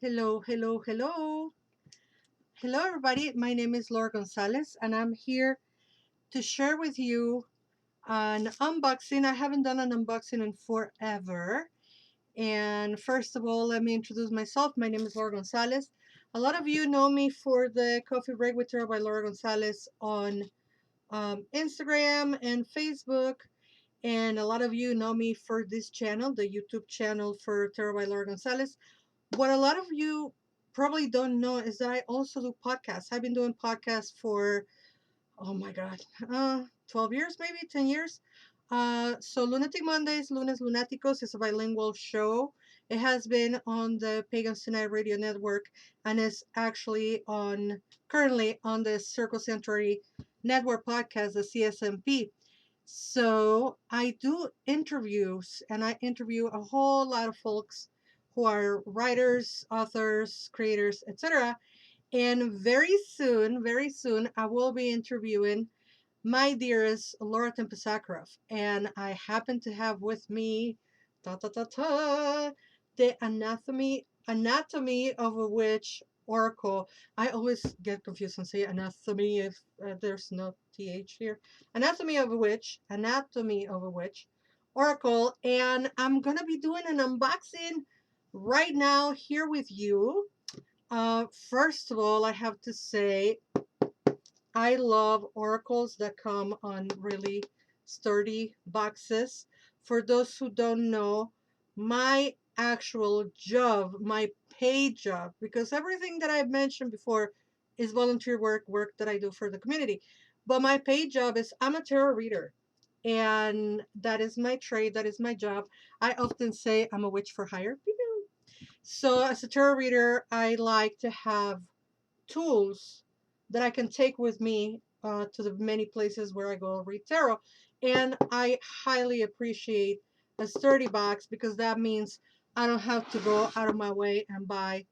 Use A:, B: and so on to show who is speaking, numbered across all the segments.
A: Hello, hello, hello. Hello, everybody. My name is Laura Gonzalez, and I'm here to share with you an unboxing. I haven't done an unboxing in forever. And first of all, let me introduce myself. My name is Laura Gonzalez. A lot of you know me for the Coffee Break with Tarot by Laura Gonzalez on Instagram and Facebook. And a lot of you know me for this channel, the YouTube channel for Tarot by Laura Gonzalez. What a lot of you probably don't know is that I also do podcasts. I've been doing podcasts for, oh my God, 12 years, maybe 10 years. So Lunatic Mondays, Lunes Lunaticos is a bilingual show. It has been on the Pagans Tonight Radio Network and is actually currently on the Circle Sanctuary Network podcast, the CSMP. So I do interviews and I interview a whole lot of folks who are writers, authors, creators, etc. And very soon, I will be interviewing my dearest Laura Tempest Zakroff. And I happen to have with me ta ta ta ta the anatomy of a witch oracle. I always get confused and say anatomy if there's no th here. Anatomy of a witch oracle, and I'm gonna be doing an unboxing right now here with you. First of all, I have to say I love oracles that come on really sturdy boxes. For those who don't know, my actual job, my paid job, because everything that I've mentioned before is volunteer work that I do for the community. But my paid job is I'm a tarot reader. And that is my trade, that is my job. I often say I'm a witch for hire. So as a tarot reader, I like to have tools that I can take with me to the many places where I go read tarot. And I highly appreciate a sturdy box because that means I don't have to go out of my way and buy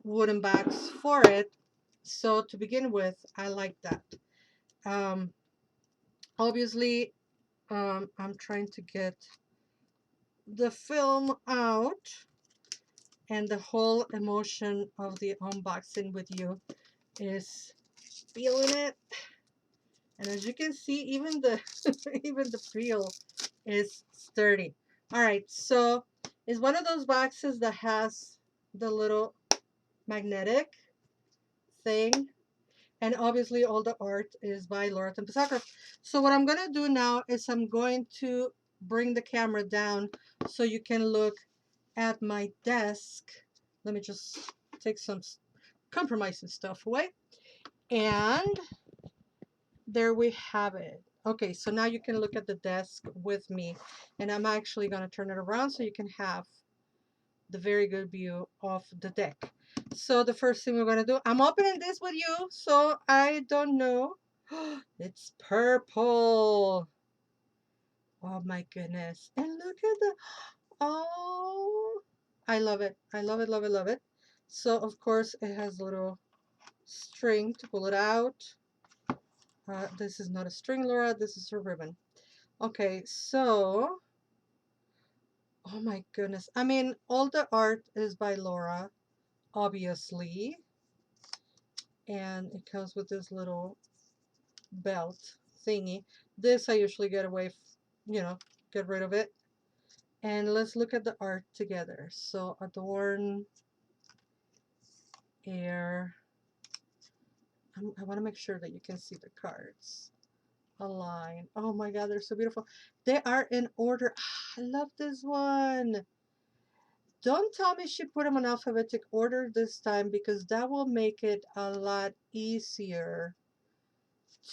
A: wooden bags for it. So to begin with, I like that. Um, Obviously, I'm trying to get the film out, and the whole emotion of the unboxing with you is feeling it. And as you can see, even the even the peel is sturdy. All right, so it's one of those boxes that has the little magnetic thing, and obviously all the art is by Laura Tempest Zakroff. So what I'm gonna do now is I'm going to bring the camera down so you can look at my desk. Let me just take some compromising stuff away, and there we have it. Okay, so now you can look at the desk with me, and I'm actually going to turn it around so you can have the very good view of the deck. So the first thing we're going to do, I'm opening this with you, so I don't know. It's purple. Oh my goodness. And look at the, oh, I love it. I love it, love it, love it. So of course it has a little string to pull it out. This is not a string, Laura, this is a ribbon. Okay, so, oh my goodness. I mean, all the art is by Laura, obviously. And it comes with this little belt thingy. This I usually get away, get rid of it. And let's look at the art together. So, adorn, air. I want to make sure that you can see the cards. Align. Oh my God, they're so beautiful. They are in order. I love this one. Don't tell me she put them in alphabetic order this time because that will make it a lot easier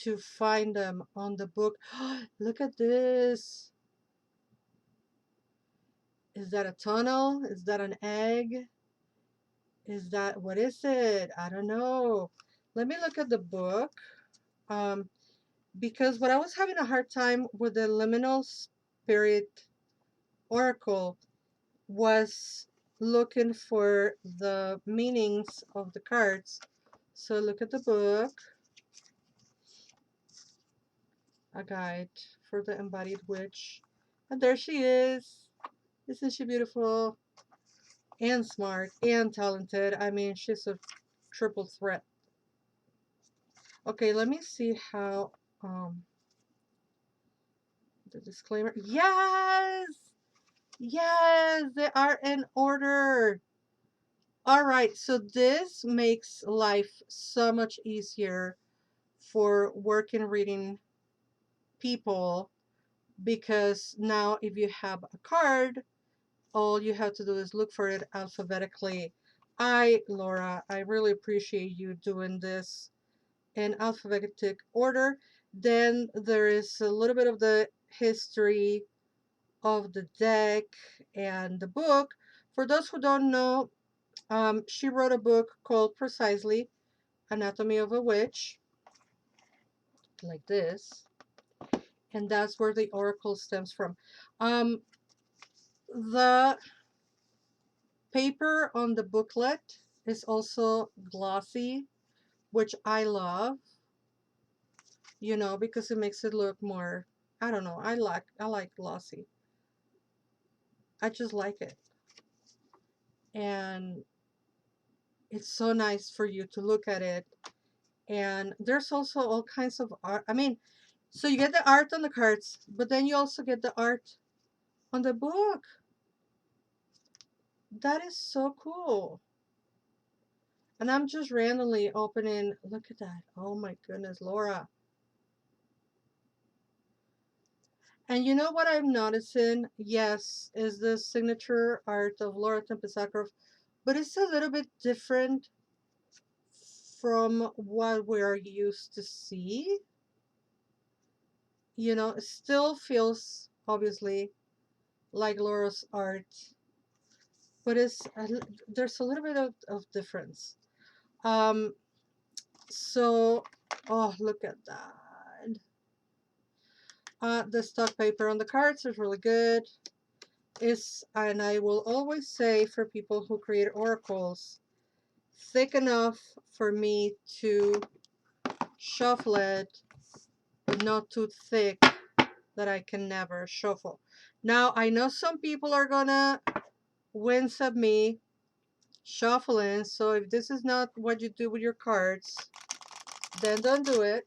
A: to find them on the book. Look at this. Is that a tunnel? Is that an egg? Is that, what is it? I don't know. Let me look at the book. Um, because what I was having a hard time with the liminal spirit oracle was looking for the meanings of the cards. So look at the book, a guide for the embodied witch. And there she is. Isn't she beautiful? and smart and talented. I mean, she's a triple threat. Okay, let me see how the disclaimer. Yes! Yes, they are in order. All right, so this makes life so much easier for working reading people, because now if you have a card, all you have to do is look for it alphabetically. Laura, I really appreciate you doing this in alphabetic order. Then there is a little bit of the history of the deck and the book. For those who don't know, she wrote a book called Precisely Anatomy of a Witch, like this, and that's where the oracle stems from. The paper on the booklet is also glossy, which I love, because it makes it look more, I don't know, I like glossy. I just like it. And it's so nice for you to look at it. And there's also all kinds of art. I mean, so you get the art on the cards, but then you also get the art on the book. That is so cool. And I'm just randomly opening. Look at that. Oh my goodness, Laura. And you know what I'm noticing? Yes, is the signature art of Laura Tempest Zakroff, but it's a little bit different from what we're used to see. It still feels obviously like Laura's art, but there's a little bit of difference. So, oh, look at that. The stock paper on the cards is really good. And I will always say, for people who create oracles, thick enough for me to shuffle it, but not too thick that I can never shuffle. Now, I know some people are gonna wince at me shuffling, so if this is not what you do with your cards, then don't do it.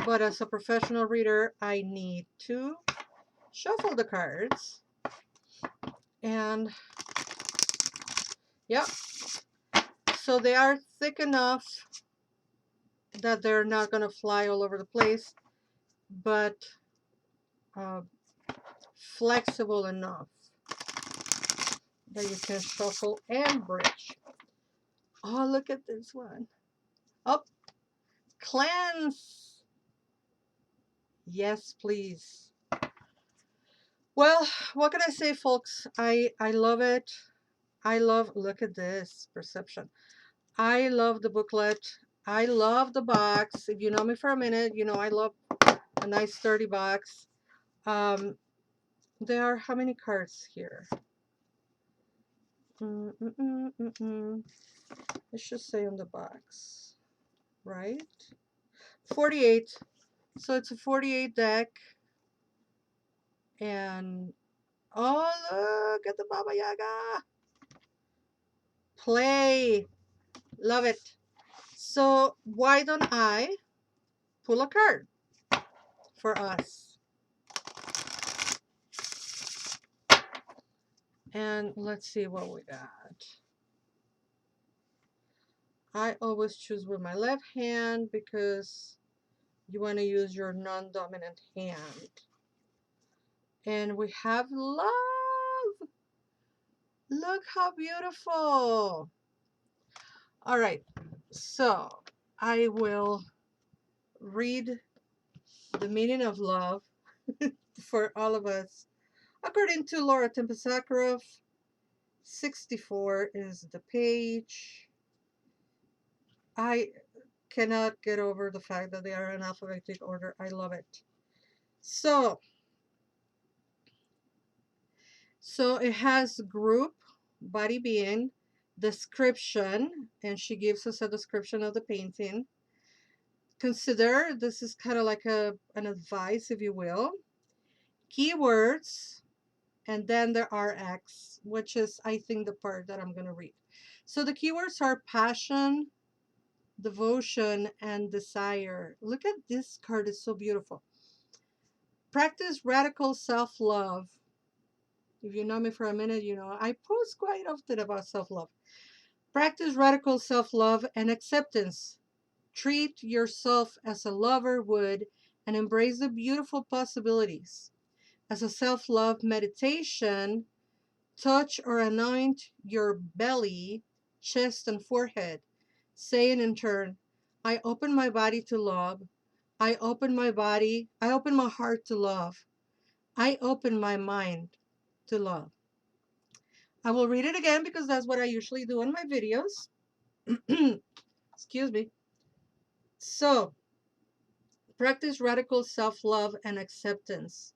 A: But as a professional reader, I need to shuffle the cards. And yeah, so they are thick enough that they're not going to fly all over the place, but uh, flexible enough that you can shuffle and bridge. Oh, look at this one. Oh, cleanse. Yes, please. Well, what can I say, folks? I love it. Look at this perception. I love the booklet. I love the box. If you know me for a minute, I love a nice sturdy box. There are how many cards here? It should say on the box, right? 48. So it's a 48 deck. And oh, look at the Baba Yaga. Play. Love it. So why don't I pull a card for us? And let's see what we got. I always choose with my left hand because you want to use your non-dominant hand. And we have love. Look how beautiful. All right. So I will read the meaning of love for all of us. According to Laura Tempest Zakroff, 64 is the page. I cannot get over the fact that they are in alphabetic order. I love it. So it has group, body being, description, and she gives us a description of the painting. Consider, this is kind of like an advice, if you will. Keywords, and then the RX, which is, I think, the part that I'm going to read. So the keywords are passion, devotion, and desire. Look at this card, it's so beautiful. Practice radical self-love. If you know me for a minute, you know I post quite often about self-love. Practice radical self-love and acceptance. Treat yourself as a lover would and embrace the beautiful possibilities. As a self-love meditation, touch or anoint your belly, chest, and forehead, saying in turn, I open my body to love. I open my heart to love. I open my mind to love. I will read it again because that's what I usually do in my videos. Excuse me. So, practice radical self-love and acceptance.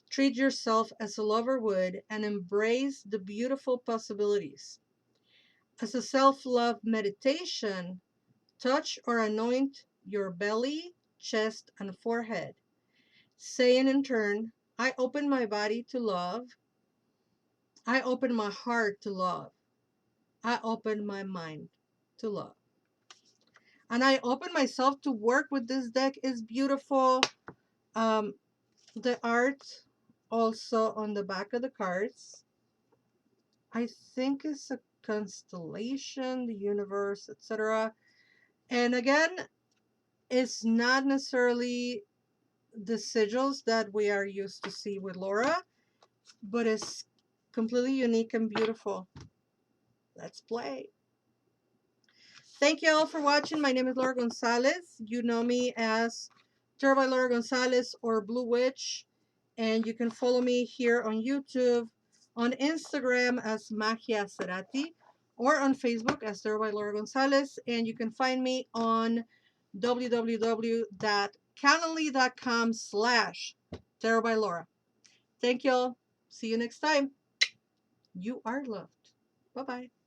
A: Treat yourself as a lover would and embrace the beautiful possibilities. As a self-love meditation, touch or anoint your belly, chest, and forehead, saying in turn, I open my body to love. I open my heart to love. I open my mind to love. And I open myself to work with this deck. Is beautiful. Um, the art also on the back of the cards, I think it's a constellation, the universe, etc. And again, it's not necessarily the sigils that we are used to see with Laura, but it's completely unique and beautiful. Let's play. Thank you all for watching. My name is Laura Gonzalez. You know me as Tarot by Laura Gonzalez or Blue Witch. And you can follow me here on YouTube, on Instagram as Magia Cerati, or on Facebook as Tarot by Laura Gonzalez. And you can find me on www.calendly.com/Tarot by Laura. Thank you all. See you next time. You are loved. Bye-bye.